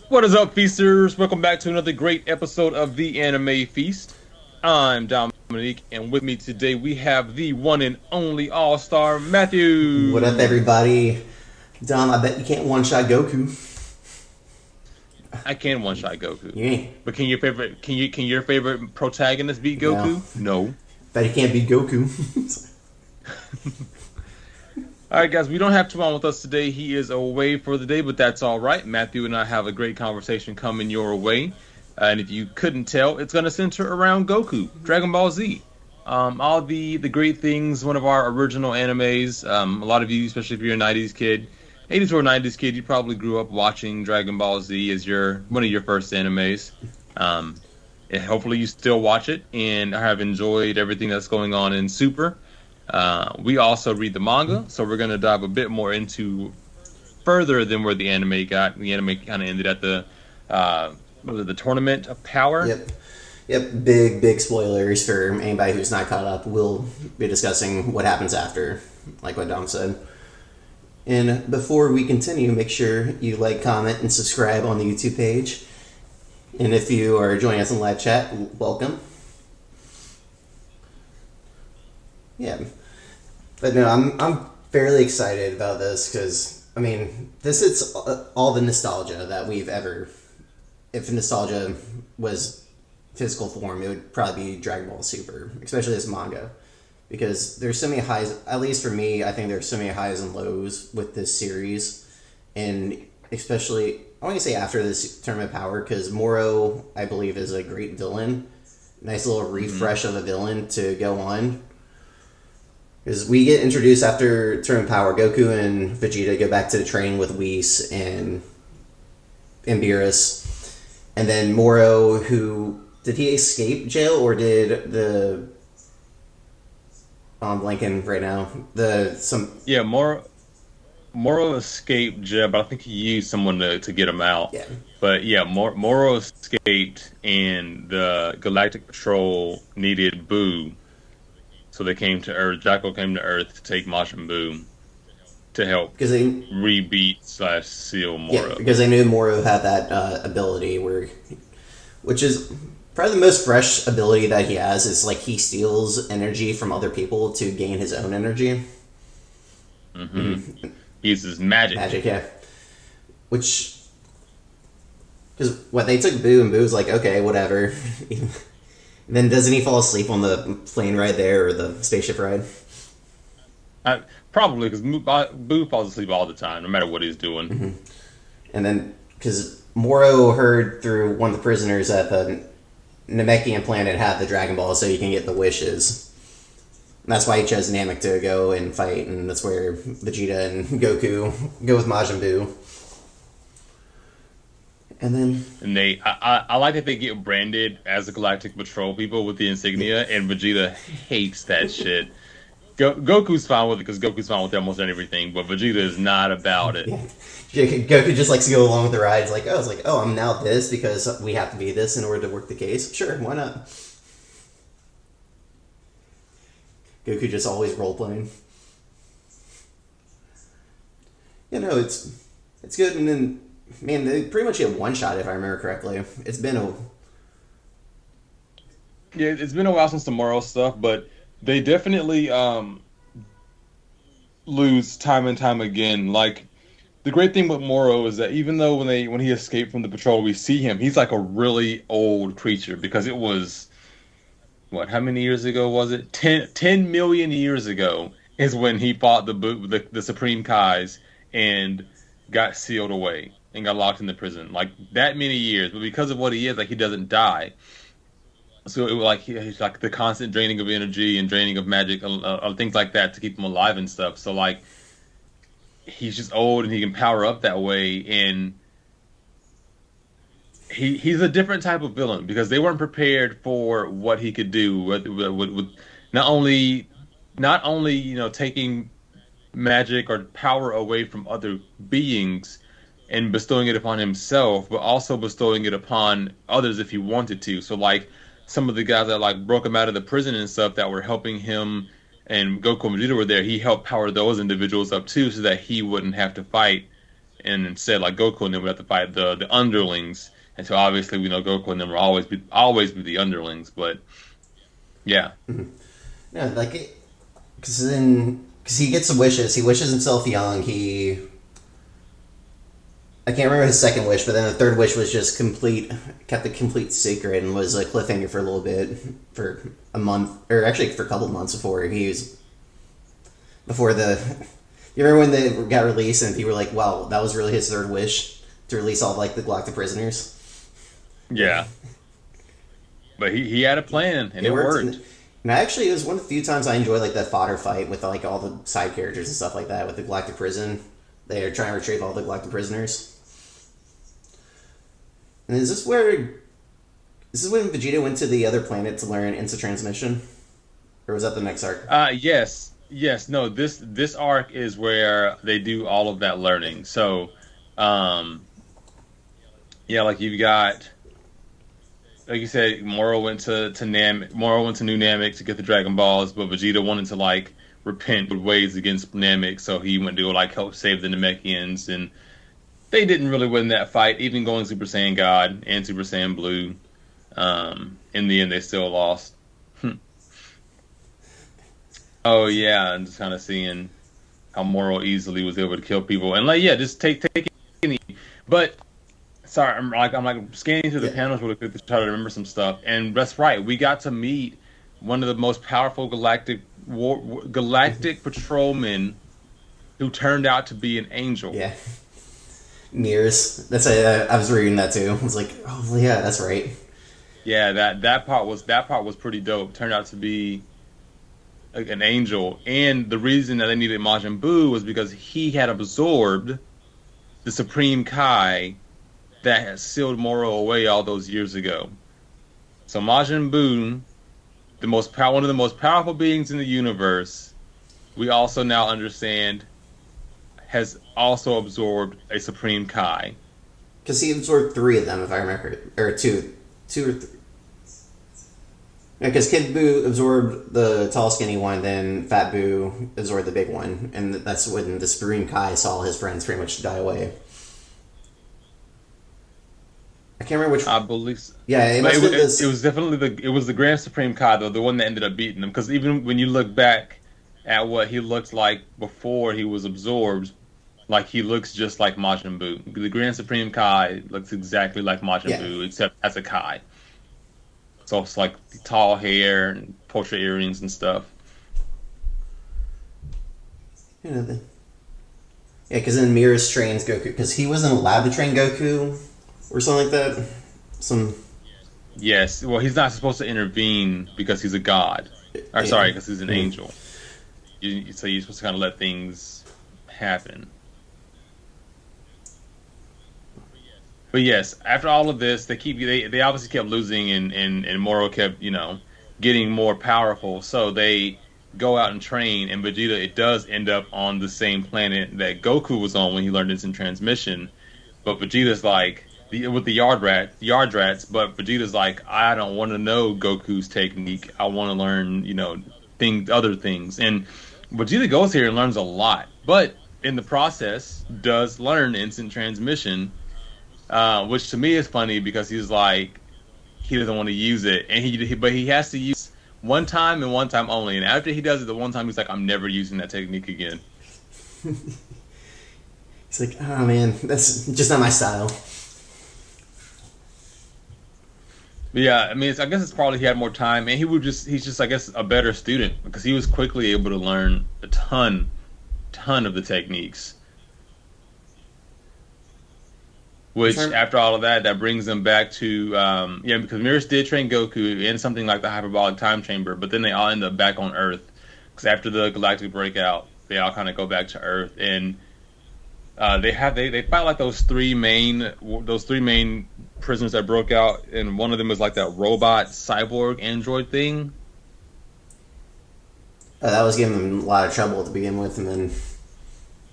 What is up, feasters? Welcome back to another great episode of the Anime Feast. I'm Dominique, and with me today we have the one and only All-Star What up, Matthew. everybody? Dom, I bet you can't one-shot Goku. I can one-shot Goku, You ain't. but can your favorite protagonist beat No. Goku? No. Bet you can't beat Goku. All right, guys, we don't have Tuan with us today. He is away for the day, but that's all right. Matthew and I have a great conversation coming your way. And if you couldn't tell, it's going to center around Goku, Dragon Ball Z. All the great things, one of our original animes. A lot of you, especially if you're a 90s kid, 80s or 90s kid, you probably grew up watching Dragon Ball Z as one of your first animes. And hopefully you still watch it and have enjoyed everything that's going on in Super. We also read the manga, so we're going to dive a bit more into further than where the anime got. The anime kind of ended at what was it, the Tournament of Power? Yep. Yep. Big spoilers for anybody who's not caught up. We'll be discussing what happens after, like what Dom said. And before we continue, make sure you like, comment, and subscribe on the YouTube page. And if you are joining us in live chat, welcome. Yeah. But no, I'm fairly excited about this because, I mean, this is all the nostalgia that we've ever... If nostalgia was physical form, it would probably be Dragon Ball Super, especially this manga. Because there's so many highs, at least for me, I think there's so many highs and lows with this series. And especially, I want to say after this Tournament of Power, because Moro, I believe, is a great villain. Nice little refresh of a villain to go on. Because we get introduced after Tournament of Power, Goku and Vegeta go back to the training with Whis and Beerus. And then Moro, who... Did he escape jail, or did the... I'm blanking right now. Yeah, Moro escaped jail, but I think he used someone to get him out. Yeah. But yeah, Moro escaped, and the Galactic Patrol needed Buu. So they came to Earth. Jacko came to Earth to take Majin Buu to help Because they... rebeat/seal Moro. Yeah, because they knew Moro had that ability which is probably the most fresh ability that he has. Is like he steals energy from other people to gain his own energy. Mm-hmm. He uses magic. Magic, yeah. Which, because what they took Boo, and Boo's like, okay, whatever. Then doesn't he fall asleep on the plane ride there, or the spaceship ride? Probably, because Boo falls asleep all the time, no matter what he's doing. Mm-hmm. And then, because Moro heard through one of the prisoners that the Namekian planet had the Dragon Ball, so you can get the wishes. And that's why he chose Namek to go and fight, and that's where Vegeta and Goku go with Majin Buu. And then... And I like that they get branded as the Galactic Patrol people with the insignia, and Vegeta hates that shit. Goku's fine with it because Goku's fine with almost everything, but Vegeta is not about it. Yeah. Goku just likes to go along with the ride. I'm now this because we have to be this in order to work the case. Sure, why not? Goku just always role playing. You know, it's good. And then, man, they pretty much get one shot if I remember correctly. It's been a... Yeah, it's been a while since the Moro stuff, but they definitely lose time and time again. Like, the great thing with Moro is that even though when he escaped from the patrol, we see him, he's like a really old creature because it was, how many years ago was it? 10 million years ago is when he fought the Supreme Kais and got sealed away and got locked in the prison. Like, that many years, but because of what he is, like, he doesn't die. So it was like he's like the constant draining of energy and draining of magic, things like that to keep him alive and stuff. So like he's just old and he can power up that way, and he's a different type of villain because they weren't prepared for what he could do with not only taking magic or power away from other beings and bestowing it upon himself, but also bestowing it upon others if he wanted to. So like some of the guys that like broke him out of the prison and stuff that were helping him, and Goku and Vegeta were there, he helped power those individuals up too, so that he wouldn't have to fight and said like Goku and them would have to fight the underlings. And so obviously we know Goku and them will always be the underlings. But yeah, No, like, because he gets wishes. He wishes himself young. I can't remember his second wish, but then the third wish was just kept it complete secret and was a cliffhanger for a little bit, for a month, or actually for a couple of months before the. You remember when they got released and people were like, "Wow, that was really his third wish to release all like the Galactic prisoners." yeah. But he had a plan and it worked. And actually, it was one of the few times I enjoyed like the fodder fight with like all the side characters and stuff like that with the Galactic prison. They are trying to retrieve all the Galactic prisoners. And is this when Vegeta went to the other planet to learn instant transmission? Or was that the next arc? Yes. Yes, no, this arc is where they do all of that learning. So, yeah, like you've got, like you said, Moro went to New Namek to get the Dragon Balls, but Vegeta wanted to like repent with ways against Namek, so he went to like help save the Namekians, and they didn't really win that fight, even going Super Saiyan God and Super Saiyan Blue. In the end, they still lost. Oh yeah, and just kind of seeing how Moro easily was able to kill people, and like just take it. But sorry, I'm like scanning through the panels really quick to try to remember some stuff, and that's right. We got to meet one of the most powerful galactic patrolmen who turned out to be an angel. Yeah, Mirrors. I was reading that too. I was like, oh yeah, that's right. Yeah, that part was pretty dope. Turned out to be an angel, and the reason that they needed Majin Buu was because he had absorbed the Supreme Kai that had sealed Moro away all those years ago. So Majin Buu, one of the most powerful beings in the universe, we also now understand has also absorbed a Supreme Kai. Because he absorbed 3 of them, if I remember, or two or 3. Yeah, because Kid Buu absorbed the tall, skinny one, then Fat Buu absorbed the big one, and that's when the Supreme Kai saw his friends pretty much die away. I can't remember which one. I believe so. Yeah, it was definitely the Grand Supreme Kai, though, the one that ended up beating him. Because even when you look back at what he looked like before he was absorbed, like he looks just like Majin Buu. The Grand Supreme Kai looks exactly like Majin Buu, except as a Kai. So it's like tall hair and portrait earrings and stuff. Yeah, because then Mirrors trains Goku, because he wasn't allowed to train Goku or something like that. Yes, well, he's not supposed to intervene because he's a god. Or sorry, because he's an angel. So you're supposed to kind of let things happen. But yes, after all of this, they obviously kept losing, and Moro kept getting more powerful. So they go out and train, and Vegeta, it does end up on the same planet that Goku was on when he learned instant transmission. But Vegeta's like with the yard rats. But Vegeta's like, I don't want to know Goku's technique. I want to learn other things. And Vegeta goes here and learns a lot, but in the process does learn instant transmission. Which to me is funny because he's like, he doesn't want to use it, and but he has to use one time and one time only. And after he does it the one time, he's like, I'm never using that technique again. He's like, oh man, that's just not my style. But yeah, I mean, I guess it's probably he had more time, and he's just I guess a better student because he was quickly able to learn a ton of the techniques. Which, after all of that brings them back to, because Mirrors did train Goku in something like the hyperbolic time chamber, but then they all end up back on Earth. Because after the galactic breakout, they all kind of go back to Earth, and they fight like those three main prisoners that broke out, and one of them was like that robot cyborg android thing. That was giving him a lot of trouble to begin with, and then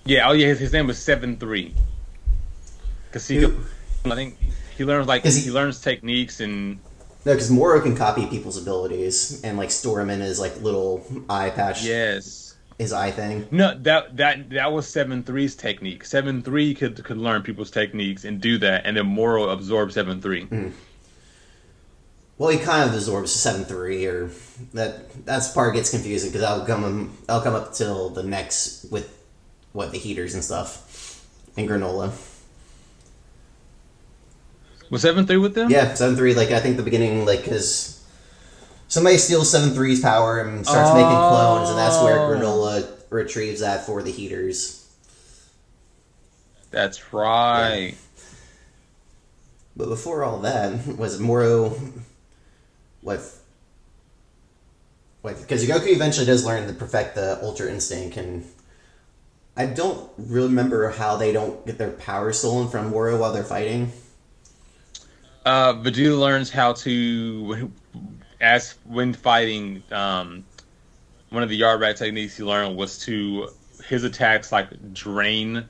his name was 7-3. Because I think he learns techniques and. No, because Moro can copy people's abilities and like store them in his like little eye patch. Yes. his eye thing. No, that was 7-3's technique. 7-3 could learn people's techniques and do that, and then Moro absorbed 7-3. Well, he kind of absorbs 7-3, or that's the part gets confusing because I'll come up till the next with the heaters and stuff and granola. Was 7-3 with them? Yeah, 7-3. Like I think the beginning, like because somebody steals 7-3's power and starts making clones, and that's where granola retrieves that for the heaters. That's right. Yeah. But before all that, was Moro what? Because Goku eventually does learn to perfect the Ultra Instinct, and I don't really remember how they don't get their power stolen from Moro while they're fighting. Vegeta learns how to, as when fighting, one of the yard rat techniques he learned was to his attacks like drain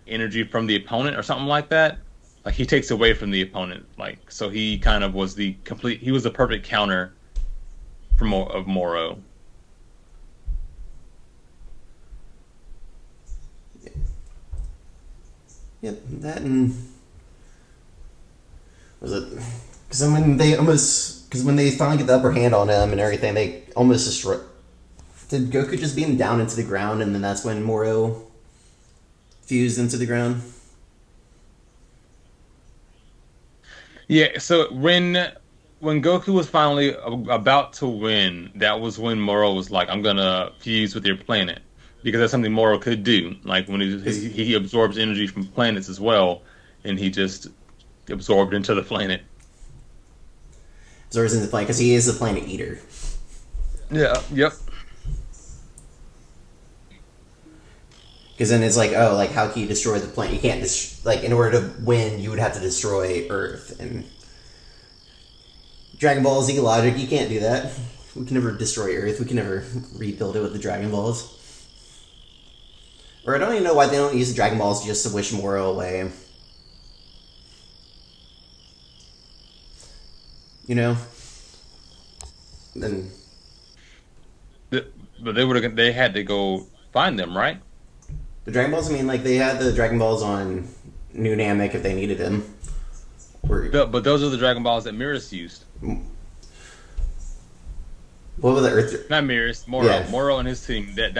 energy from the opponent or something like that. Like he takes away from the opponent, like so he kind of was he was the perfect counter of Moro. Yep, that and was it? Because when they finally get the upper hand on him and everything, they almost destroy. Did Goku just beam down into the ground, and then that's when Moro fused into the ground? Yeah, so when Goku was finally about to win, that was when Moro was like, "I'm gonna fuse with your planet," because that's something Moro could do. Like when he absorbs energy from planets as well, and he just absorbed into the planet. Absorbs into the planet because he is the planet eater. Yeah. Yep. Because then it's like, oh, like how can you destroy the planet? You can't like in order to win, you would have to destroy Earth. And Dragon Ball Z logic, you can't do that. We can never destroy Earth. We can never rebuild it with the Dragon Balls. Or I don't even know why they don't use the Dragon Balls just to wish Moro away. You know? Then. But they had to go find them, right? The Dragon Balls, I mean, like, they had the Dragon Balls on New Namek if they needed them. But those are the Dragon Balls that Mirrors used. What were the Earth? Not Mirrors, Moro. Yeah. Moro and his team. Those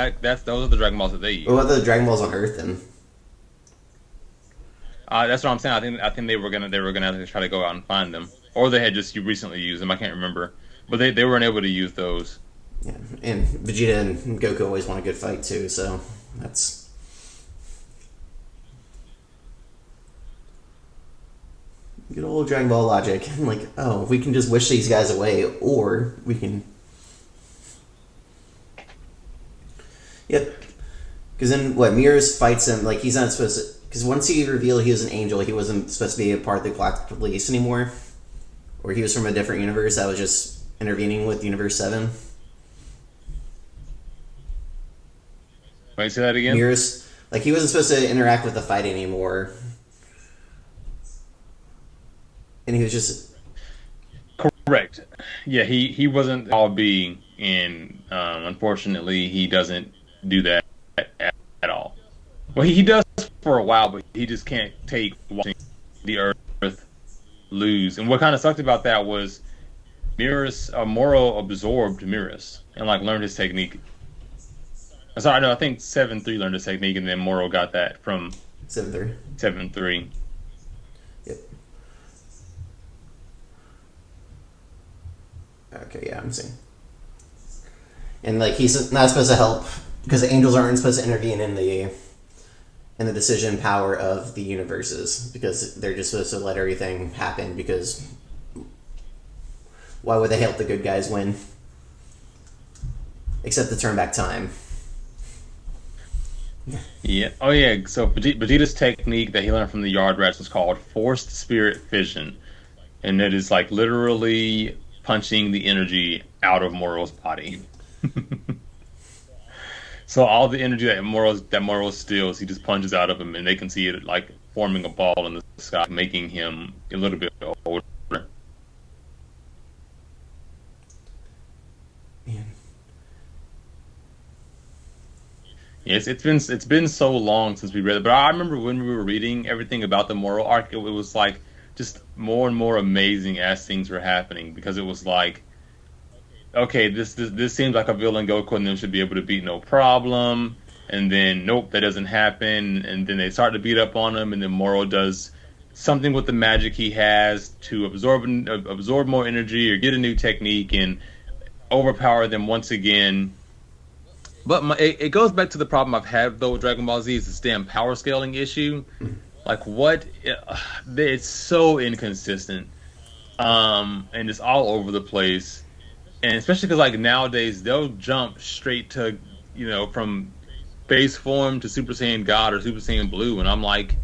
are the Dragon Balls that they used. What were the Dragon Balls on Earth then? That's what I'm saying. I think they were gonna try to go out and find them, or they had just recently used them. I can't remember, but they weren't able to use those. Yeah, and Vegeta and Goku always want a good fight too, so that's. Good old Dragon Ball logic. I'm like, oh, we can just wish these guys away, or we can. Yep. Because then, Mirrors fights him, like, he's not supposed to. Because once he revealed he was an angel, he wasn't supposed to be a part of the Galactic Police anymore. Or he was from a different universe that was just intervening with Universe 7. Wait, say that again? Mirrors. Like, he wasn't supposed to interact with the fight anymore. And he was just correct. Yeah, he wasn't all being, and unfortunately, he doesn't do that at all. Well, he does for a while, but he just can't take watching the Earth lose. And what kind of sucked about that was Mirrors, Moro absorbed Mirrors and learned his technique. Sorry, no, I think 7-3 learned his technique, and then Moro got that from 7-3. 7-3. Yep. Okay, yeah, I'm seeing. And he's not supposed to help because the angels aren't supposed to intervene in the decision power of the universes because they're just supposed to let everything happen because why would they help the good guys win? Except to turn back time. Yeah. Oh, yeah. So Vegeta's technique that he learned from the Yard Rats was called Forced Spirit Fission, and it is literally punching the energy out of Moro's body. So all the energy that Moro steals, he just punches out of him, and they can see it forming a ball in the sky, making him a little bit older. Man. Yes, it's been so long since we read it, but I remember when we were reading everything about the moral arc, it was like just more and more amazing as things were happening because it was like, okay, this seems like a villain Goku and them should be able to beat no problem, and then nope, that doesn't happen, and then they start to beat up on him, and then Moro does something with the magic he has to absorb more energy or get a new technique and overpower them once again. But it goes back to the problem I've had though with Dragon Ball Z is this damn power scaling issue. Like what? It's so inconsistent, and it's all over the place. And especially because like nowadays they'll jump straight to from base form to Super Saiyan God or Super Saiyan Blue, and I'm like,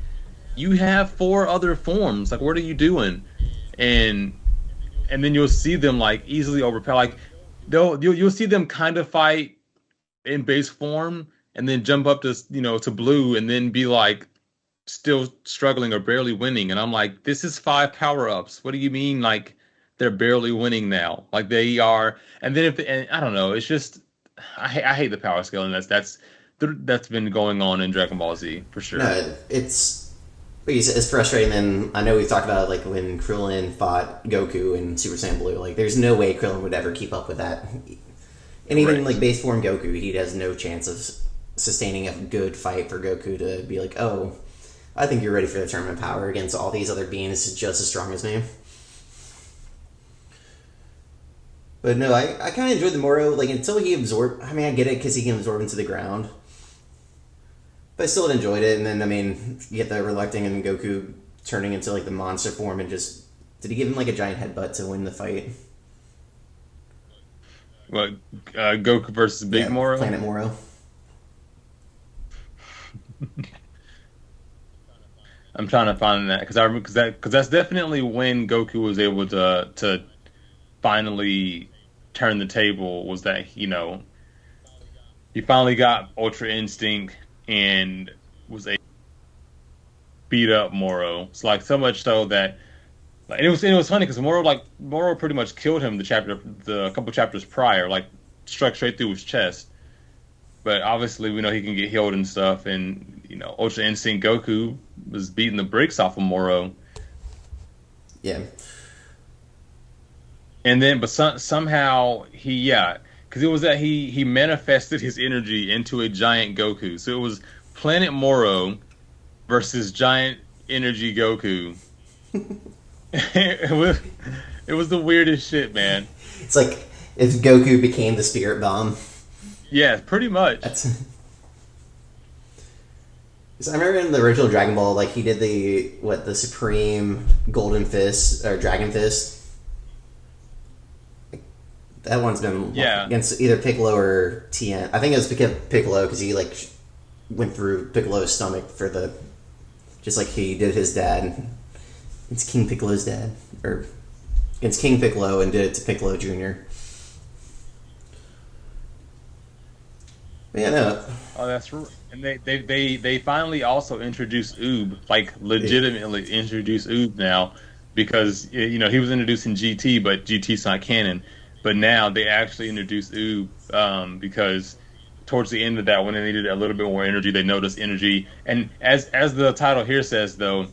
you have four other forms. Like, what are you doing? And then you'll see them like easily overpower. Like you'll see them kind of fight in base form and then jump up to to blue and then be like still struggling or barely winning and I'm like this is five power-ups. What do you mean like they're barely winning now? Like they are. And then if and I don't know, it's just I hate the power scaling that's been going on in Dragon Ball Z for sure. No, it's frustrating. Then I know we've talked about like when Krillin fought Goku in Super Saiyan Blue. Like, there's no way Krillin would ever keep up with that. And even Right. like base form Goku, he has no chance of sustaining a good fight for Goku to be like, oh, I think you're ready for the tournament power against all these other beings just as strong as me. But no, I kind of enjoyed the Moro, like, until he absorbed. I mean, I get it because he can absorb into the ground. But I still enjoyed it, and then, I mean, you get the relucting and Goku turning into, like, the monster form and just. Did he give him, like, a giant headbutt to win the fight? Well, Goku versus Big Yeah, Moro. Planet Moro. I'm trying to find that because I because that's definitely when Goku was able to finally turn the table. Was that he finally got Ultra Instinct and was able to beat up Moro. It's like so much so that like it was funny because Moro pretty much killed him the couple chapters prior, like struck straight through his chest. But obviously, we know he can get healed and stuff, and Ultra Instinct Goku was beating the bricks off of Moro, Yeah. and then but somehow because it was that he manifested his energy into a giant Goku, so it was Planet Moro versus Giant Energy Goku. it was the weirdest shit, man. It's like if Goku became the Spirit Bomb. Yeah, pretty much. That's. So I remember in the original Dragon Ball, like, he did the Supreme Golden Fist or Dragon Fist. That one's been against either Piccolo or Tien. I think it was Piccolo because he like went through Piccolo's stomach for just like he did his dad. It's King Piccolo's dad, or against King Piccolo, and did it to Piccolo Jr. But yeah, no. Oh, that's right. And they finally also introduced Oob, like legitimately introduced Oob now, because he was introduced in GT, but GT's not canon. But now they actually introduced Oob because towards the end of that, when they needed a little bit more energy, they noticed energy. And as the title here says, though,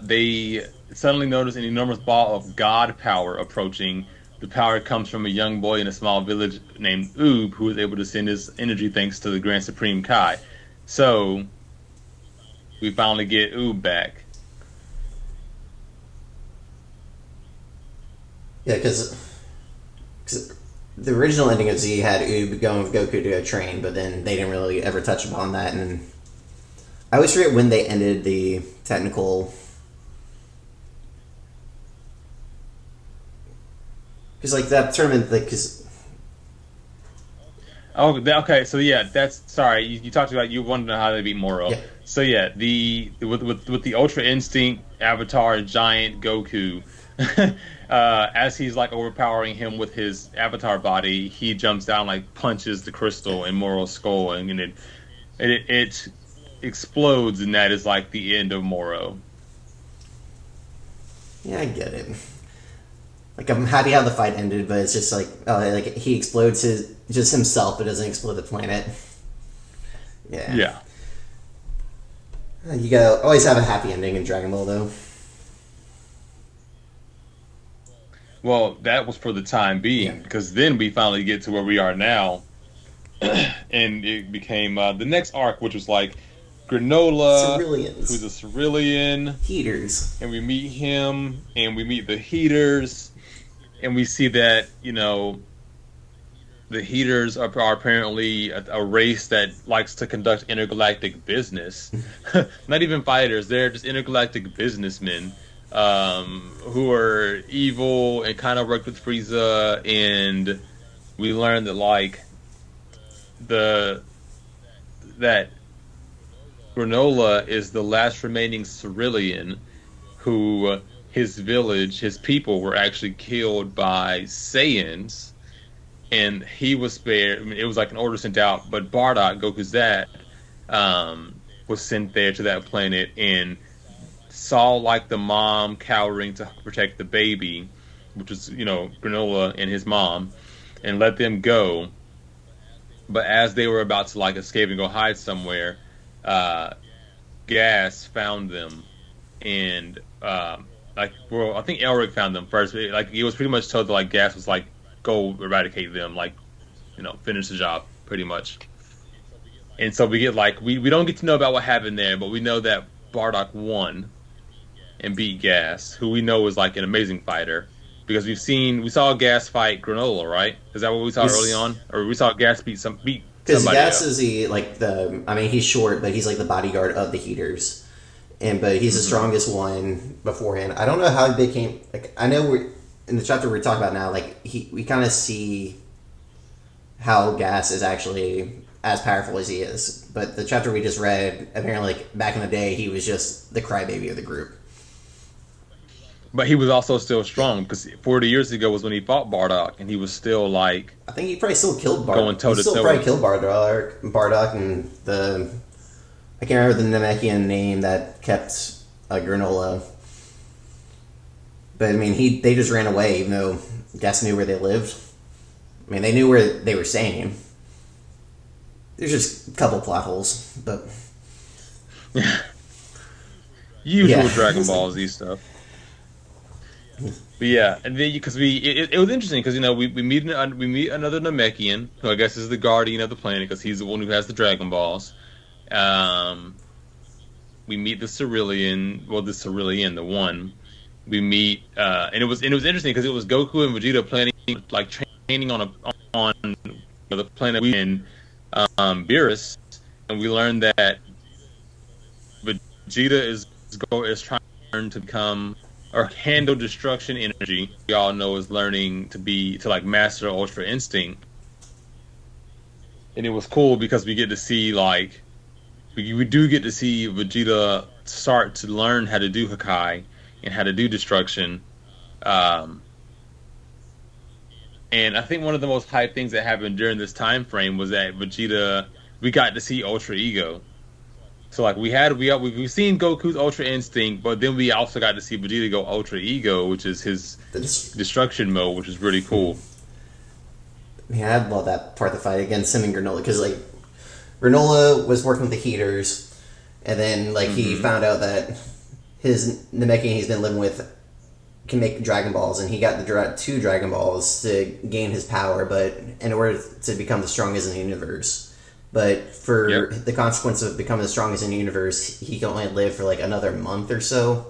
they suddenly noticed an enormous ball of God power approaching. The power comes from a young boy in a small village named Oob, who was able to send his energy thanks to the Grand Supreme Kai. So we finally get Oob back. Yeah, because the original ending of Z had Oob going with Goku to go train, but then they didn't really ever touch upon that. And I always forget when they ended the technical. Because like that tournament, like Oh, okay. So yeah, that's sorry. You talked about you wanted to know how they beat Moro. yeah, So yeah, with the Ultra Instinct Avatar Giant Goku, as he's like overpowering him with his Avatar body, he jumps down like punches the crystal in Moro's skull, and it explodes, and that is like the end of Moro. yeah, I get it. Like, I'm happy how the fight ended, but it's just like, like he explodes just himself, but doesn't explode the planet. Yeah. Yeah. You gotta always have a happy ending in Dragon Ball, though. Well, that was for the time Yeah. being, because then we finally get to where we are now, and it became the next arc, which was like Granola, who's a Ceruleans. Cerulean, Heaters. and we meet him, and we meet the Heaters, and we see that the Heaters are apparently a race that likes to conduct intergalactic business. Not even fighters; they're just intergalactic businessmen who are evil and kind of work with Frieza. And we learn that the that Granola is the last remaining Cerulean who his village, his people were actually killed by Saiyans, and he was spared. I mean, it was like an order sent out, but Bardock, Goku's dad, was sent there to that planet and saw like the mom cowering to protect the baby, which was Granola and his mom, and let them go. But as they were about to like escape and go hide somewhere, uh, Gas found them, and I think Elric found them first. Like he was pretty much told that like Gas was like go eradicate them, like finish the job pretty much. And so we get like we don't get to know about what happened there, but we know that Bardock won and beat Gas, who we know is like an amazing fighter because we saw Gas fight Granola, right? Is that what we saw early on, or we saw Gas beat Because somebody Gas else? is I mean, he's short, but he's like the bodyguard of the Heaters, but he's the Hmm. strongest one beforehand. I don't know how he became. Like, I know we're in the chapter we're talking about now. Like, we kind of see how Gas is actually as powerful as he is. But the chapter we just read, apparently, like back in the day, he was just the crybaby of the group. But he was also still Yeah, strong because 40 years ago was when he fought Bardock, and he was still like I think he probably still killed going toe He to still toe probably with. killed Bardock, and the I can't remember the Namekian name that kept Granola. But I mean, they just ran away, even though Gas knew where they lived. I mean, they knew where they were staying. There's just a couple plot holes, but Usual yeah, Dragon Ball Z stuff. But yeah, and then because it was interesting because we meet another Namekian who I guess is the guardian of the planet because he's the one who has the Dragon Balls. Um, we meet the Cerulean, well, the Cerulean, the one. We meet, and it was interesting because it was Goku and Vegeta planning like training on the planet in Beerus, and we learned that Vegeta is trying to learn to become or handle destruction energy. We all know is learning to like master Ultra Instinct, and it was cool because we get to see like we do get to see Vegeta start to learn how to do Hakai and how to do destruction. Um, and I think one of the most hype things that happened during this time frame was that Vegeta we got to see Ultra Ego. So like we've seen Goku's Ultra Instinct, but then we also got to see Vegeta go Ultra Ego, which is his just, destruction mode, which is really cool. man, I love that part of the fight against him and Granola because like Granola was working with the Heaters, and then like he Hmm. found out that his Namekian he's been living with can make Dragon Balls, and he got the two Dragon Balls to gain his power, but in order to become the strongest in the universe. But for Yep. the consequence of becoming the strongest in the universe, he can only live for like another month or so.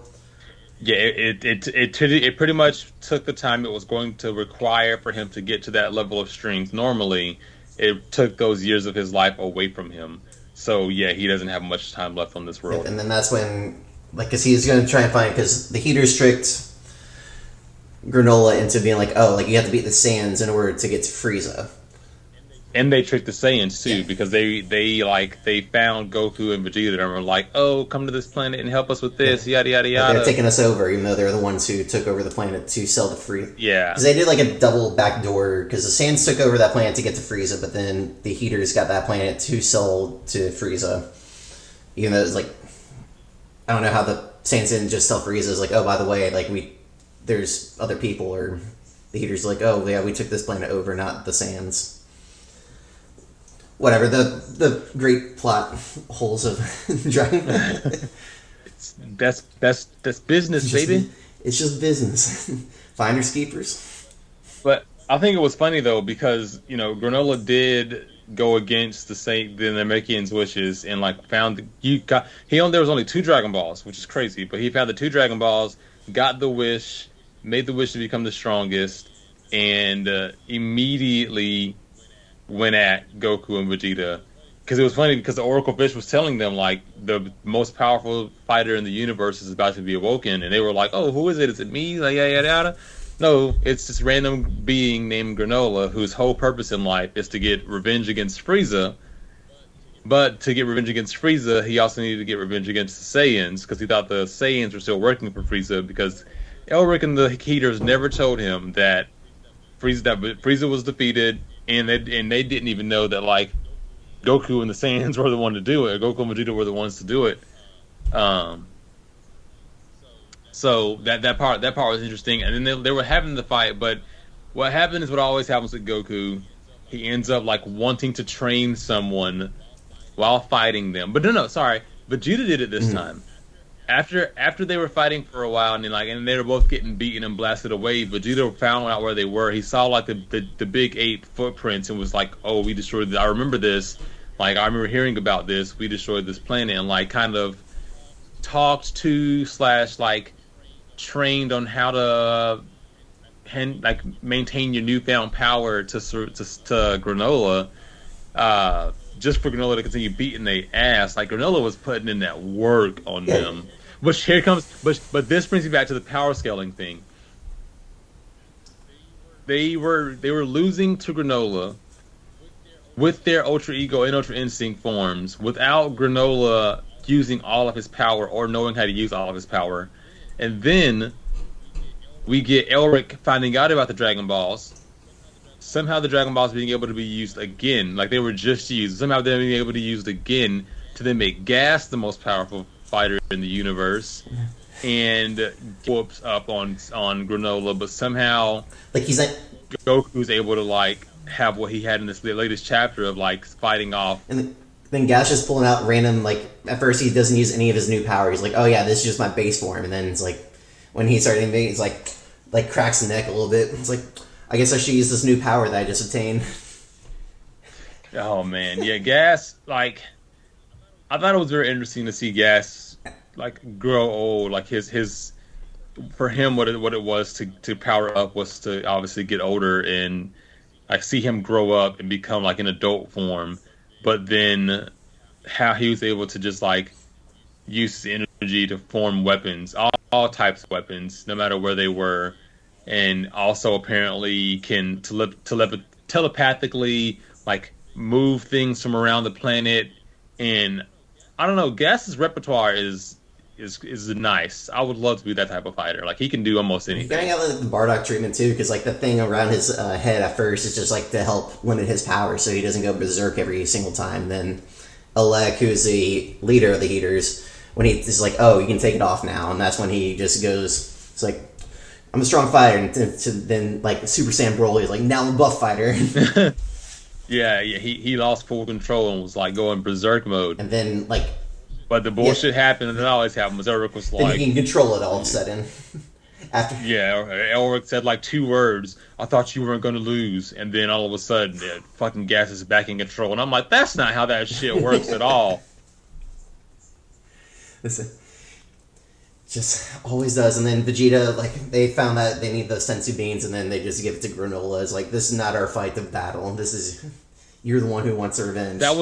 Yeah, it pretty much took the time it was going to require for him to get to that level of strength. Normally, it took those years of his life away from him. So yeah, he doesn't have much time left on this Yep, world. and then that's when, like, because he's going to try and find, because the Heaters tricked Granola into being like, oh, like you have to beat the Saiyans in order to get to Frieza. And they tricked the Saiyans Yeah. too because they found Goku and Vegeta and were like, "Oh, come to this planet and help us with Yeah. this, yada yada Like, they're yada." taking us over, even though they're the ones who took over the planet to sell the free. Yeah, Because they did like a double backdoor, because the Saiyans took over that planet to get to Frieza, but then the Heaters got that planet to sell to Frieza. Even though it's like, I don't know how the Saiyans didn't just tell Frieza, it's like, oh, by the way, like there's other people, or the Heaters like, oh, yeah, we took this planet over, not the Saiyans. whatever the great plot holes of Dragon Ball. That's business, baby. It's just business. Finders keepers. But I think it was funny though because Granola did go against the Namekian's wishes and like found there was only two Dragon Balls, which is crazy, but he found the two Dragon Balls, got the wish, made the wish to become the strongest, and immediately went at Goku and Vegeta. Because it was funny because the Oracle Fish was telling them like the most powerful fighter in the universe is about to be awoken, and they were like, "Oh, who is it? Is it me?" Like yada yada yada. No, it's this random being named Granola whose whole purpose in life is to get revenge against Frieza. But to get revenge against Frieza, he also needed to get revenge against the Saiyans because he thought the Saiyans were still working for Frieza because Elric and the Heaters never told him that Frieza was defeated, and they didn't even know that like Goku and the Saiyans were the one to do it. Goku and Vegeta were the ones to do it. So that part was interesting, and then they were having the fight. But what happened is what always happens with Goku. He ends up like wanting to train someone while fighting them. But no, sorry, Vegeta did it this time. After they were fighting for a while, and they were both getting beaten and blasted away. Vegeta found out where they were. He saw like the big 8 footprints and was like, "Oh, we destroyed I remember this. Like I remember hearing about this. We destroyed this planet," and like kind of talked to / like trained on how to like maintain your newfound power to Granola, just for Granola to continue beating their ass. Like Granola was putting in that work on them. But this brings me back to the power scaling thing. They were losing to Granola with their Ultra Ego and Ultra Instinct forms without Granola using all of his power or knowing how to use all of his power. And then we get Elric finding out about the Dragon Balls. Somehow the Dragon Balls being able to be used again, like they were just used. Somehow they're being able to be used again to then make Gas the most powerful fighter in the universe, and whoops up on Granola. But somehow, like he's like Goku's able to like have what he had in this latest chapter of like fighting off. And then Gas just pulling out random, like, at first he doesn't use any of his new power. He's like, oh yeah, this is just my base form. And then it's like, when he started invading, it's like cracks the neck a little bit. It's like, I guess I should use this new power that I just obtained. Oh man, yeah, Gas, like, I thought it was very interesting to see Gas, like, grow old. Like, his for him, what it was to power up was to obviously get older and, like, see him grow up and become, like, an adult form. But then how he was able to just like use his energy to form weapons, all types of weapons, no matter where they were, and also apparently can telepathically like move things from around the planet. And I don't know, Gas's repertoire is nice. I would love to be that type of fighter. Like he can do almost anything. He's getting out the Bardock treatment too, because like the thing around his head at first is just like to help limit his power, so he doesn't go berserk every single time. Then Alec, who's the leader of the Heaters, when he's like, "Oh, you can take it off now," and that's when he just goes, "It's like I'm a strong fighter," and then like Super Saiyan Broly is like, "Now I'm a buff fighter." yeah, he lost full control and was like going berserk mode, and then like. But the bullshit happened, and it always happened. Was Elric was like, then he can control it all of a sudden. After Elric said like 2 words. I thought you weren't going to lose, and then all of a sudden, fucking Gas is back in control, and I'm like, that's not how that shit works at all. Listen, just always does. And then Vegeta, like they found that they need the sensu beans, and then they just give it to Granola. It's like, this is not our fight of battle. This is you're the one who wants revenge. That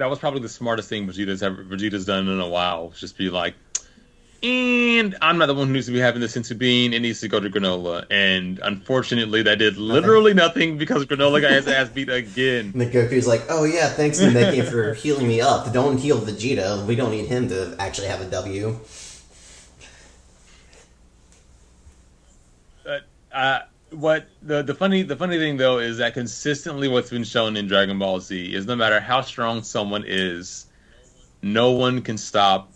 was probably the smartest thing Vegeta's done in a while. Just be like, and I'm not the one who needs to be having the sensu bean. It needs to go to Granola. And unfortunately, that did literally nothing because Granola got his ass beat again. And Goku's like, oh yeah, thanks to Namekian for healing me up. Don't heal Vegeta. We don't need him to actually have a W. What the funny thing though is that consistently what's been shown in Dragon Ball Z is no matter how strong someone is, no one can stop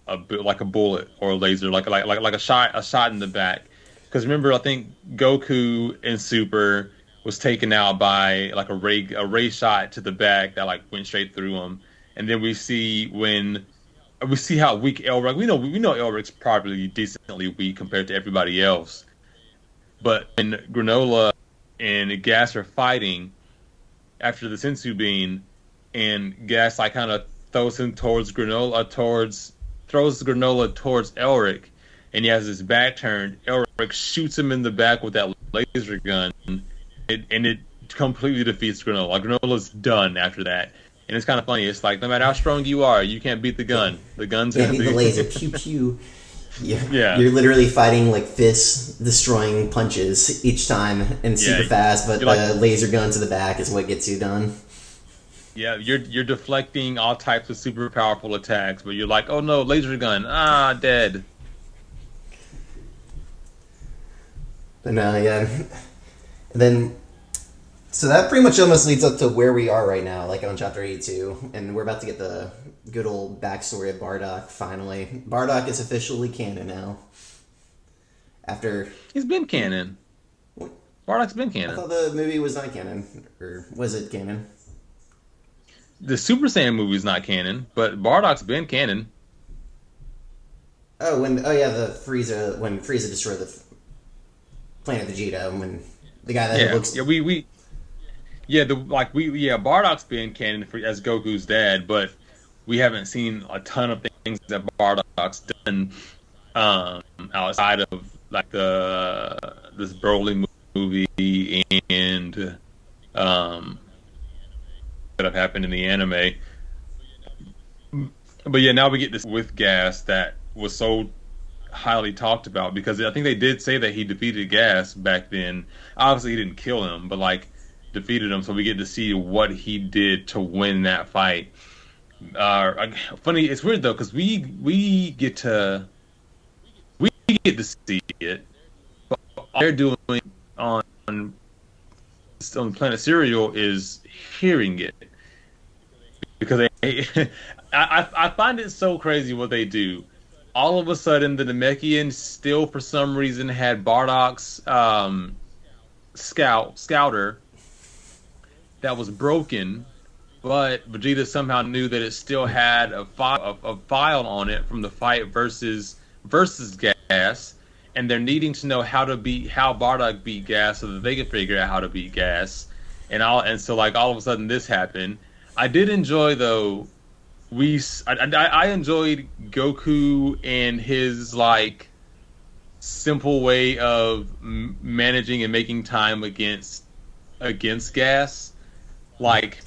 a bullet or a laser, like a shot in the back. Because remember, I think Goku in Super was taken out by like a ray shot to the back that like went straight through him. And then we see how weak Elric. We know Elric's probably decently weak compared to everybody else. But when Granola and Gas are fighting after the Sensu Bean, and Gas like kind of throws him towards throws Granola towards Elric, and he has his back turned. Elric shoots him in the back with that laser gun, and it completely defeats Granola. Like, Granola's done after that. And it's kind of funny. It's like, no matter how strong you are, you can't beat the gun. The gun's can't beat the laser. Pew pew. You're literally fighting like fists destroying punches each time and super fast, but the laser gun to the back is what gets you done. Yeah, you're deflecting all types of super powerful attacks, but you're like, oh no, laser gun, dead. But no, yeah. And then, so that pretty much almost leads up to where we are right now, like on Chapter 82, and we're about to get the good old backstory of Bardock, finally. Bardock is officially canon now. He's been canon. What? Bardock's been canon. I thought the movie was not canon, or was it canon? The Super Saiyan movie is not canon, but Bardock's been canon. Oh, when Frieza destroyed the planet Vegeta, when the guy that looks... Bardock's been canon as Goku's dad, but we haven't seen a ton of things that Bardock's done outside of like this Broly movie and that have happened in the anime. But yeah, now we get this with Gas that was so highly talked about, because I think they did say that he defeated Gas back then. Obviously, he didn't kill him, but like defeated him, so we get to see what he did to win that fight. Funny, it's weird though, because we get to see it, but all they're doing on Planet Cereal is hearing it, because I find it so crazy what they do. All of a sudden, the Namekians still, for some reason, had Bardock's scouter that was broken, but Vegeta somehow knew that it still had a file on it from the fight versus Gas, and they're needing to know how Bardock beat Gas so that they can figure out how to beat Gas, and so like all of a sudden this happened. I did enjoy though. I enjoyed Goku and his like simple way of managing and making time against Gas. Like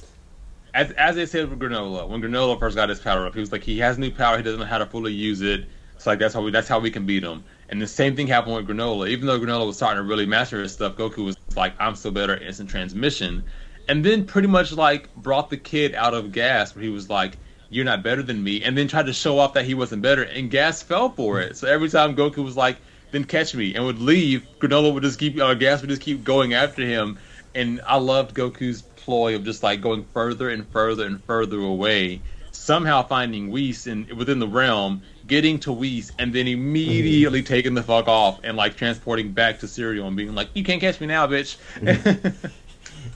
as they said with Granola, when Granola first got his power up, he was like, he has new power, he doesn't know how to fully use it. So like that's how we can beat him. And the same thing happened with Granola. Even though Granola was starting to really master his stuff, Goku was like, I'm still better at instant transmission. And then pretty much like brought the kid out of Gas, where he was like, you're not better than me, and then tried to show off that he wasn't better, and Gas fell for it. So every time Goku was like, then catch me, and would leave, Granola would just Gas would just keep going after him. And I loved Goku's ploy of just like going further and further and further away, somehow finding Whis within the realm, getting to Whis, and then immediately taking the fuck off and like transporting back to Cereal and being like, you can't catch me now, bitch.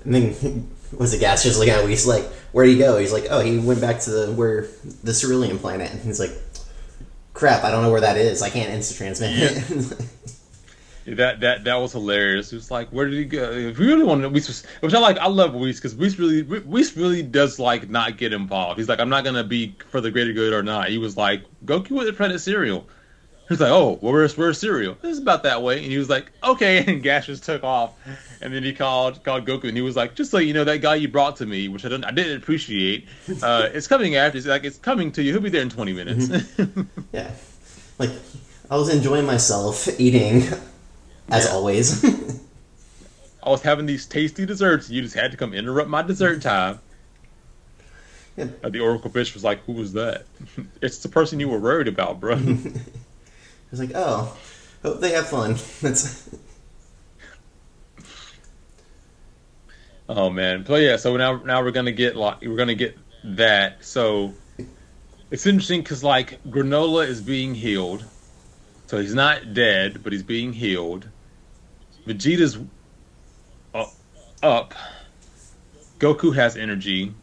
And then was it Gas just looking at Whis like, where'd he go? He's like, oh, he went back to the Cerulean planet. And he's like, crap, I don't know where that is. I can't instant transmit. That was hilarious. It was like, where did he go? If we really want to, which I love Whis, because Whis really does like not get involved. He's like, I'm not gonna be for the greater good or not. He was like, Goku with the Planet Cereal. He's like, oh, well, where's Cereal? It's about that way. And he was like, okay. And Gas just took off. And then he called Goku, and he was like, just so you know, that guy you brought to me, which I didn't appreciate, it's coming after. It's coming to you. He'll be there in 20 minutes. Mm-hmm. Yeah. Like, I was enjoying myself eating, as always. I was having these tasty desserts, and you just had to come interrupt my dessert time. Yeah. The Oracle Fish was like, who was that? It's the person you were worried about, bro. I was like, oh, hope they have fun. Oh man, but yeah. So now we're gonna get that. So it's interesting because like Granola is being healed, so he's not dead, but he's being healed. Vegeta's up, Goku has energy,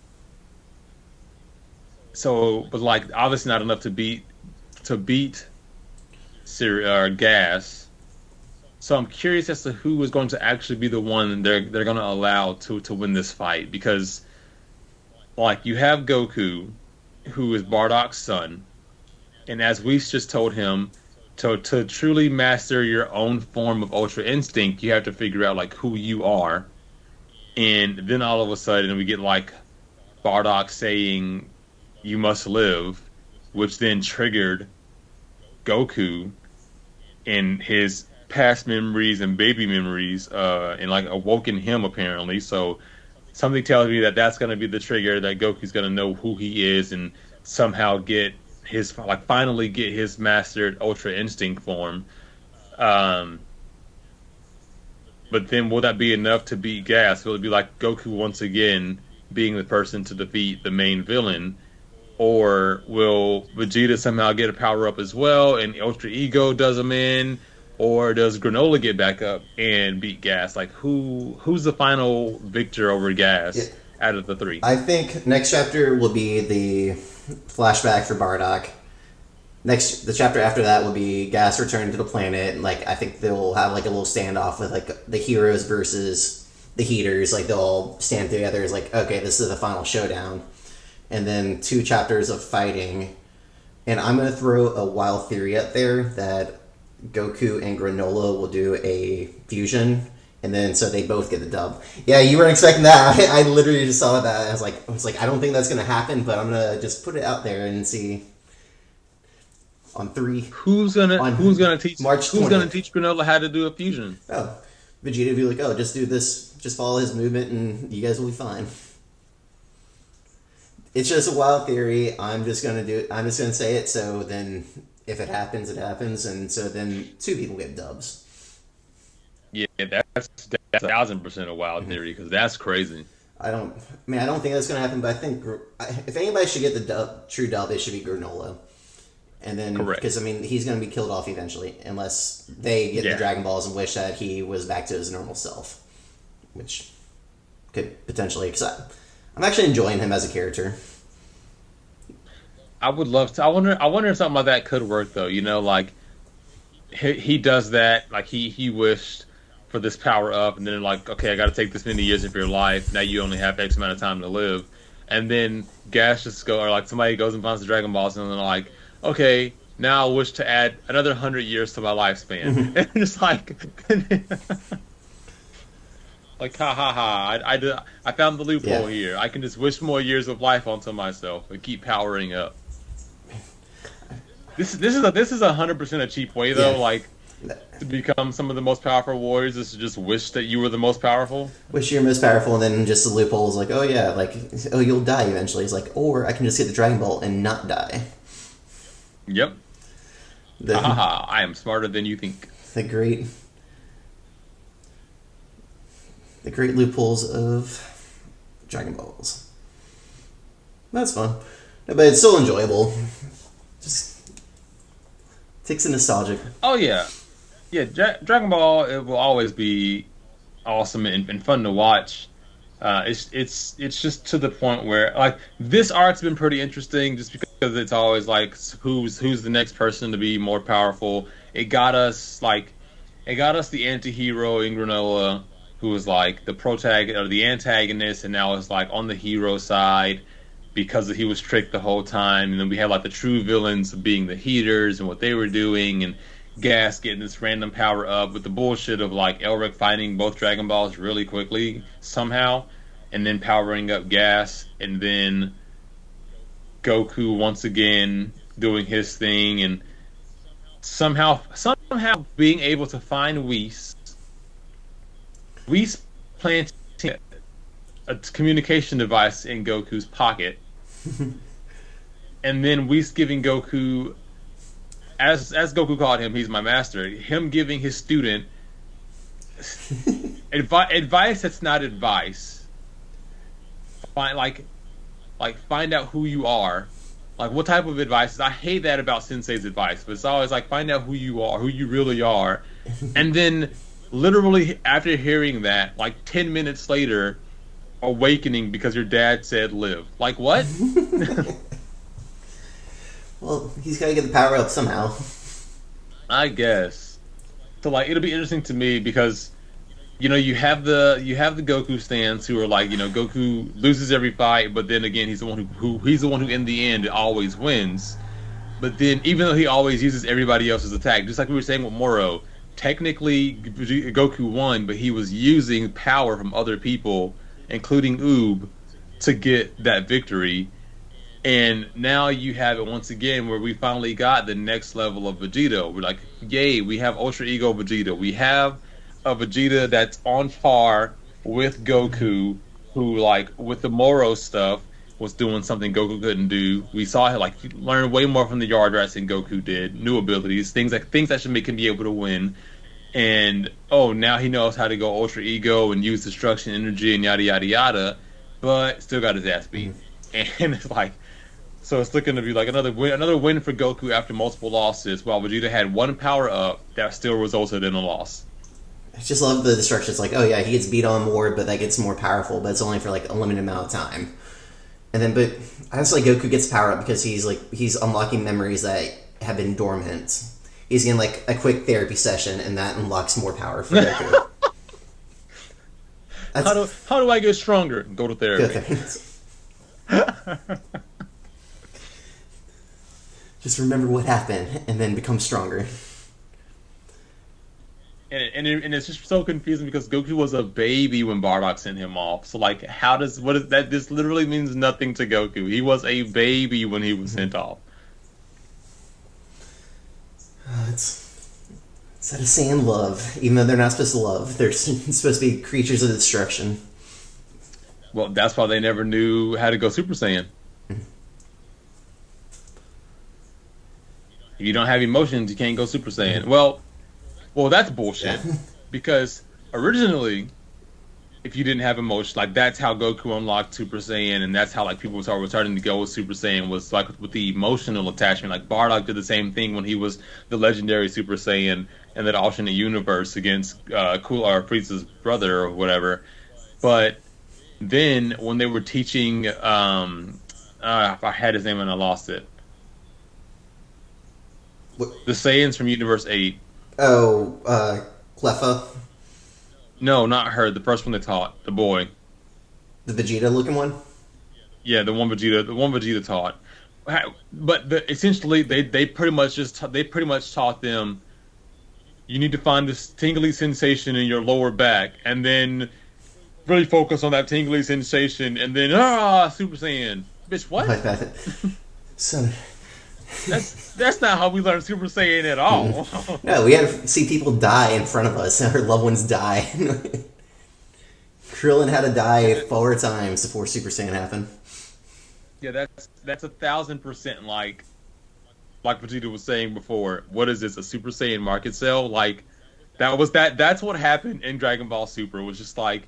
so but like obviously not enough to beat Gas. So I'm curious as to who is going to actually be the one they're going to allow to win this fight because like you have Goku, who is Bardock's son, and as we just told him, to truly master your own form of Ultra Instinct, you have to figure out like who you are, and then all of a sudden we get like Bardock saying you must live, which then triggered Goku in his past memories and baby memories, and like awoken him apparently. So something tells me that that's going to be the trigger that Goku's going to know who he is and somehow get his like finally get his mastered Ultra Instinct form. Um, but then will that be enough to beat Gas? Will it be like Goku once again being the person to defeat the main villain? Or will Vegeta somehow get a power up as well and Ultra Ego does him in? Or does Granola get back up and beat Gas? Like who's the final victor over Gas out of the three? I think next chapter will be the flashback for Bardock. The chapter after that will be Gas returning to the planet. Like I think they'll have like a little standoff with like the heroes versus the heaters. Like they'll all stand together as like, okay, this is the final showdown. And then 2 chapters of fighting. And I'm going to throw a wild theory out there that Goku and Granola will do a fusion, and then so they both get the dub. Yeah, you weren't expecting that. I literally just saw that. I was like, I don't think that's going to happen, but I'm going to just put it out there and see. On 3. Who's gonna teach March 20th. Who's gonna teach Granola how to do a fusion? Oh, Vegeta will be like, oh, just do this, just follow his movement, and you guys will be fine. It's just a wild theory. I'm just gonna say it. So then, if it happens, it happens, and so then 2 people get dubs. Yeah, that's 1,000% a wild theory because that's crazy. I don't think that's gonna happen, but I think if anybody should get the true dub, it should be Granola. And then, because I mean, he's going to be killed off eventually, unless they get the Dragon Balls and wish that he was back to his normal self, which could potentially. Because I'm actually enjoying him as a character. I would love to. I wonder if something like that could work though. You know, like he does that. Like he wished for this power up, and then like, okay, I got to take this many years of your life. Now you only have X amount of time to live, and then Gas just or like somebody goes and finds the Dragon Balls, and they're like, okay, now I wish to add another 100 years to my lifespan. And it's like, like, I found the loophole here. I can just wish more years of life onto myself and keep powering up. This is 100% a cheap way though, like to become some of the most powerful warriors is to just wish that you were the most powerful. Wish you're most powerful, and then just the loophole is like, oh yeah, like, oh, you'll die eventually. It's like, or I can just get the Dragon Ball and not die. Yep. I am smarter than you think. The great loopholes of Dragon Balls. That's fun. No, but it's still enjoyable. Just takes a nostalgic. Oh yeah. Yeah, Dragon Ball, it will always be awesome and fun to watch. It's just to the point where like this arc's been pretty interesting just because it's always like who's the next person to be more powerful. It got us the anti-hero in Granola, who was like the protagonist or the antagonist, and now it's like on the hero side because he was tricked the whole time. And then we had like the true villains being the heaters and what they were doing, and Gas getting this random power up with the bullshit of like Elric finding both Dragon Balls really quickly somehow, and then powering up Gas, and then Goku once again doing his thing, and somehow being able to find Whis planting a communication device in Goku's pocket, and then Whis giving Goku, as Goku called him, he's my master, him giving his student advice that's not advice. Find out who you are. Like, what type of advice? I hate that about Sensei's advice, but it's always like, find out who you are, who you really are, and then literally after hearing that, like 10 minutes later, awakening because your dad said live. Like what? Well, he's got to get the power up somehow. I guess. So like it'll be interesting to me because you have the Goku stands who are like, Goku loses every fight, but then again he's the one who he's the one who in the end always wins. But then even though he always uses everybody else's attack, just like we were saying with Moro, technically Goku won, but he was using power from other people, including Oob, to get that victory. And now you have it once again where we finally got the next level of Vegeta. We're like, yay, we have Ultra Ego Vegeta. We have a Vegeta that's on par with Goku, who, like, with the Moro stuff, was doing something Goku couldn't do. We saw him, like, learn way more from the Yard Rats than Goku did. New abilities, things that should make him be able to win. And, now he knows how to go Ultra Ego and use destruction energy and yada, yada, yada, but still got his ass beat. And it's like, so it's looking to be like another win for Goku after multiple losses, while Vegeta had one power up that still resulted in a loss. I just love the destruction. It's like, oh yeah, he gets beat on more, but that gets more powerful, but it's only for like a limited amount of time. And then, but I just like Goku gets power up because he's unlocking memories that have been dormant. He's getting like a quick therapy session, and that unlocks more power for Goku. How do I get stronger? Go to therapy. Just remember what happened, and then become stronger. And it's just so confusing because Goku was a baby when Bardock sent him off. So like, what is that? This literally means nothing to Goku. He was a baby when he was sent off. It's out of Saiyan love, even though they're not supposed to love. They're supposed to be creatures of destruction. Well, that's why they never knew how to go Super Saiyan. If you don't have emotions, you can't go Super Saiyan. Well, that's bullshit. Yeah. Because originally, if you didn't have emotion, like that's how Goku unlocked Super Saiyan, and that's how like people were starting to go with Super Saiyan, was like with the emotional attachment. Like Bardock did the same thing when he was the legendary Super Saiyan in that alternate universe against Frieza's brother or whatever. But then when they were teaching, I had his name and I lost it. The Saiyans from Universe 8. Oh, Cleffa? No, not her. The first one they taught. The boy. The Vegeta-looking one? Yeah, the one Vegeta taught. But essentially, they pretty much taught them, you need to find this tingly sensation in your lower back, and then really focus on that tingly sensation, and then, Super Saiyan. Bitch, what? Like that. So... That's not how we learn Super Saiyan at all. No, we had to see people die in front of us, and our loved ones die. Krillin had to die 4 times before Super Saiyan happened. Yeah, that's 1,000% like Vegeta was saying before. What is this, a Super Saiyan market sale? Like, that's what happened in Dragon Ball Super. It was just like,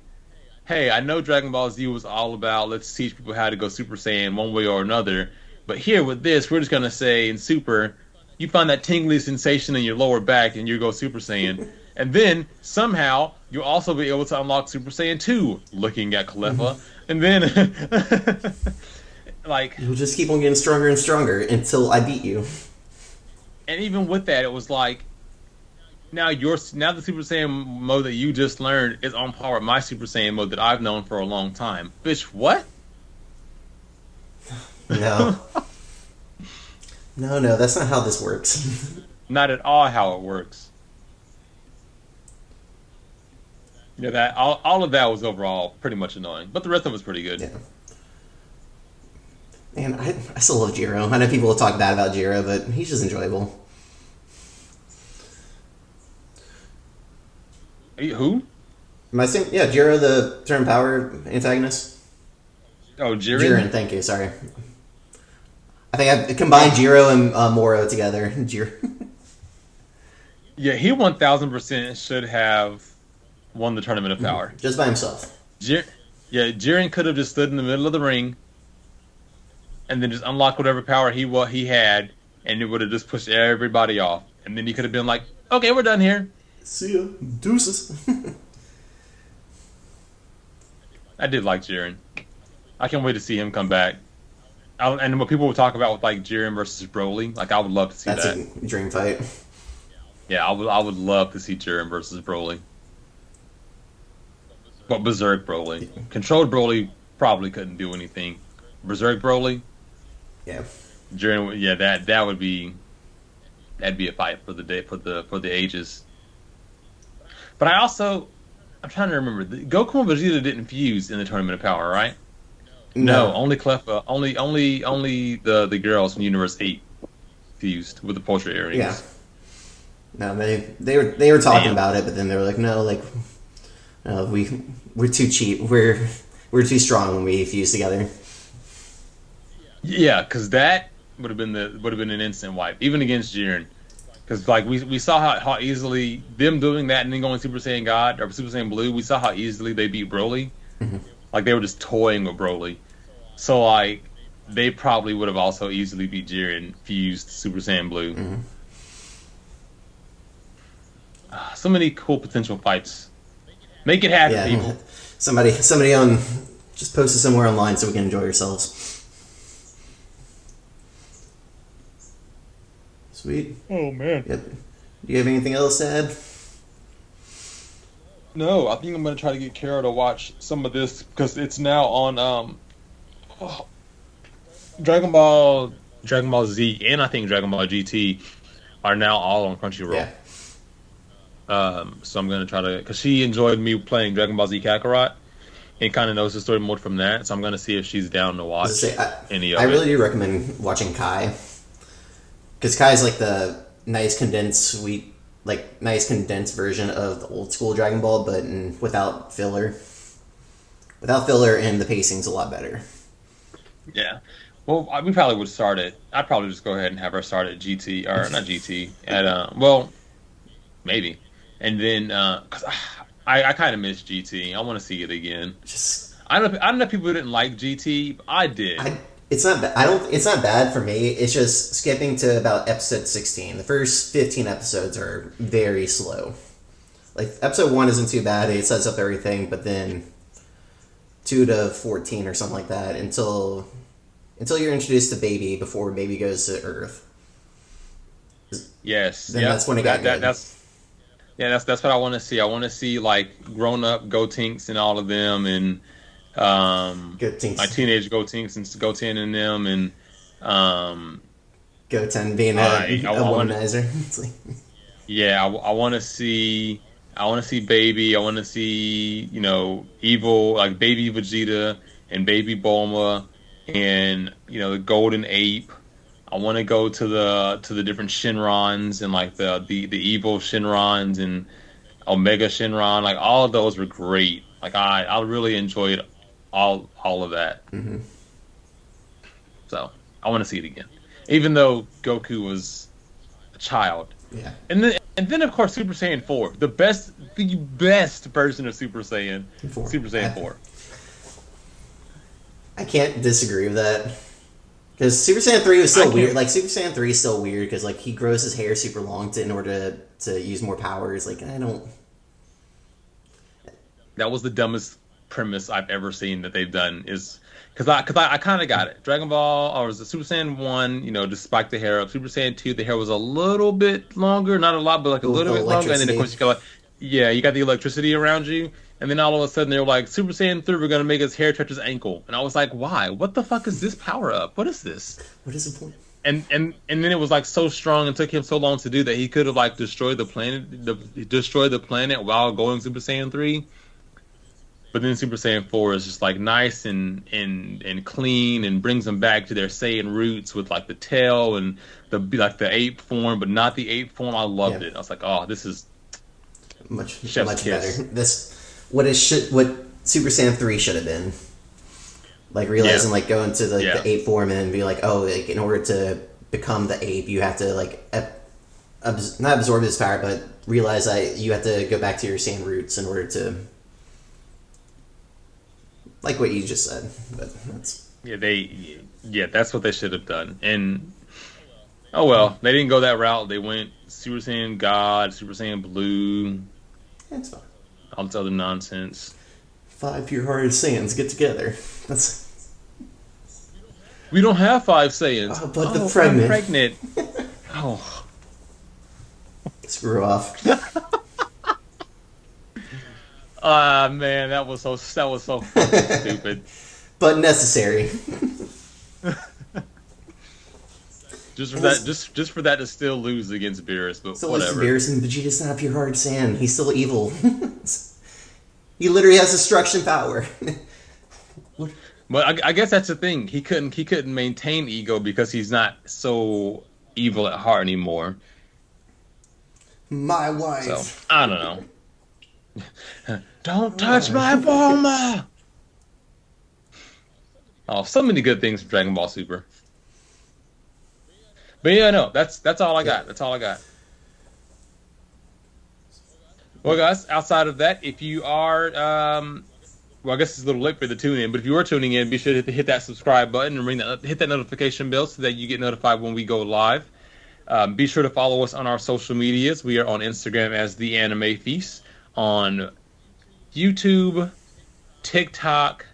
hey, I know Dragon Ball Z was all about let's teach people how to go Super Saiyan one way or another. But here with this, we're just going to say in Super, you find that tingly sensation in your lower back and you go Super Saiyan. And then, somehow, you'll also be able to unlock Super Saiyan 2, looking at Cleffa. And then, like... You'll just keep on getting stronger and stronger until I beat you. And even with that, it was like, now the Super Saiyan mode that you just learned is on par with my Super Saiyan mode that I've known for a long time. Bitch, what? No. No, that's not how this works. Not at all how it works. Yeah, that all of that was overall pretty much annoying, but the rest of it was pretty good. Yeah. Man, I still love Jiro. I know people will talk bad about Jiro, but he's just enjoyable. Who? Am I saying? Yeah, Jiro, the Turn Power antagonist. Oh, Jiren? Jiren, thank you, sorry. I think I combined Jiro and Moro together. Yeah, he 1,000% should have won the Tournament of Power. Just by himself. Jiren could have just stood in the middle of the ring and then just unlocked whatever power he had, and it would have just pushed everybody off. And then he could have been like, okay, we're done here. See ya. Deuces. I did like Jiren. I can't wait to see him come back. And what people will talk about with like Jiren versus Broly, like I would love to see That's that. a dream fight. Yeah, I would love to see Jiren versus Broly. But Berserk Broly. Controlled Broly probably couldn't do anything. Berserk Broly, Yeah. Jiren, yeah, that'd be a fight for the day for the ages. But I'm trying to remember. Goku and Vegeta didn't fuse in the Tournament of Power, right? No, only Clef, only the girls from Universe 8 fused with the Pulsar earrings. Yeah. No, they were talking about it, but then they were like, no, like, we're too cheap. We're too strong when we fuse together. Yeah, because that would have been an instant wipe, even against Jiren. Because like we saw how easily them doing that and then going Super Saiyan God or Super Saiyan Blue, we saw how easily they beat Broly. Mm-hmm. Like they were just toying with Broly. So like they probably would have also easily beat Jiren fused Super Saiyan Blue. Mm-hmm. So many cool potential fights. Make it happen, people. Somebody on just post it somewhere online so we can enjoy ourselves. Sweet. Oh man. Yep. Do you have anything else to add? No, I think I'm gonna try to get Kara to watch some of this because it's now on Dragon Ball Z and I think Dragon Ball GT are now all on Crunchyroll. Yeah. So I'm gonna try to because she enjoyed me playing Dragon Ball Z Kakarot and kind of knows the story more from that. So I'm gonna see if she's down to watch any of it. I really do recommend watching Kai because Kai's like the nice condensed version of the old school Dragon Ball, but without filler. Without filler, and the pacing's a lot better. Yeah. Well, we probably would start it. I'd probably just go ahead and have her start at GT or not GT at maybe. And then, because I kind of miss GT. I want to see it again. I don't know if people didn't like GT, but I did. It's not. It's not bad for me. It's just skipping to about episode 16. The first 15 episodes are very slow. Like episode 1 isn't too bad. It sets up everything, but then 2 to 14 or something like that until you're introduced to Baby before Baby goes to Earth. Yes. Then that's when it got good. That's what I want to see. I want to see like grown up Gotenks and all of them, and Gotenks. my teenage Gotenks and Goten and them, and Goten being a womanizer. Yeah, I want to see. I want to see Baby. I want to see evil like Baby Vegeta and Baby Bulma, and the Golden Ape. I want to go to the different Shenrons and like the evil Shenrons and Omega Shenron. Like all of those were great. Like I really enjoyed all of that. Mm-hmm. So I want to see it again, even though Goku was a child. Yeah. And then of course Super Saiyan 4, the best version of Super Saiyan 4. Super Saiyan 4. I can't disagree with that. Because Super Saiyan 3 was still weird. Like, Super Saiyan 3 is still weird because, like, he grows his hair super long in order to use more powers. Like, I don't... That was the dumbest premise I've ever seen that they've done. Is because I kind of got it. Dragon Ball, or was it Super Saiyan 1, just spiked the hair up. Super Saiyan 2, the hair was a little bit longer. Not a lot, but, like, a little bit longer. And then, of course, you got the electricity around you. And then all of a sudden they were like, Super Saiyan 3, we're going to make his hair touch his ankle. And I was like, why? What the fuck is this power up? What is this? What is the point? And then it was like so strong and took him so long to do that he could have like destroyed the planet while going Super Saiyan 3. But then Super Saiyan 4 is just like nice and clean and brings them back to their Saiyan roots with like the tail and the ape form, but not the ape form. I loved it. I was like, oh, this is much chef's kiss. Better. What Super Saiyan 3 should have been. Like, realizing, like, go into the ape form and be like, oh, like, in order to become the ape, you have to, like, not absorb his power, but realize that you have to go back to your Saiyan roots in order to... Like what you just said. But that's... that's what they should have done. And, oh well, they didn't go that route. They went Super Saiyan God, Super Saiyan Blue, That's fine. all this other nonsense. 5 pure-hearted Saiyans get together. That's We don't have 5 Saiyans. but the I'm pregnant. pregnant. Oh. Screw off. Ah, man, that was so fucking stupid. But necessary. Just for that, just for that to still lose against Beerus, but So whatever. listen, Beerus, Vegeta's not a pure-hearted Saiyan. He's still evil. He literally has destruction power. But I guess that's the thing. He couldn't maintain ego because he's not so evil at heart anymore. My wife. So I don't know. Don't touch my Bulma. Oh, so many good things from Dragon Ball Super. But yeah, no, that's all I got. That's all I got. Well, guys, outside of that, if you are, well, I guess it's a little late for the tune in, but if you are tuning in, be sure to hit that subscribe button and hit that notification bell so that you get notified when we go live. Be sure to follow us on our social medias. We are on Instagram as The Anime Feast, on YouTube, TikTok,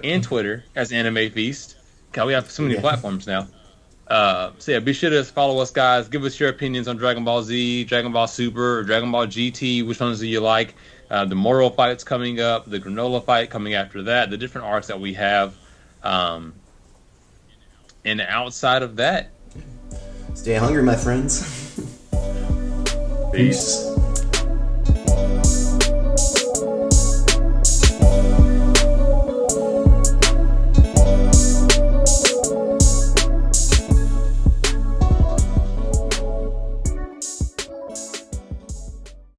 and Twitter as Anime Feast. God, we have so many platforms now. So yeah, be sure to follow us, guys. Give us your opinions on Dragon Ball Z, Dragon Ball Super, or Dragon Ball GT. Which ones do you like? The Moro fight's coming up, the Granola fight coming after that, the different arcs that we have. And outside of that, stay hungry, my friends. peace.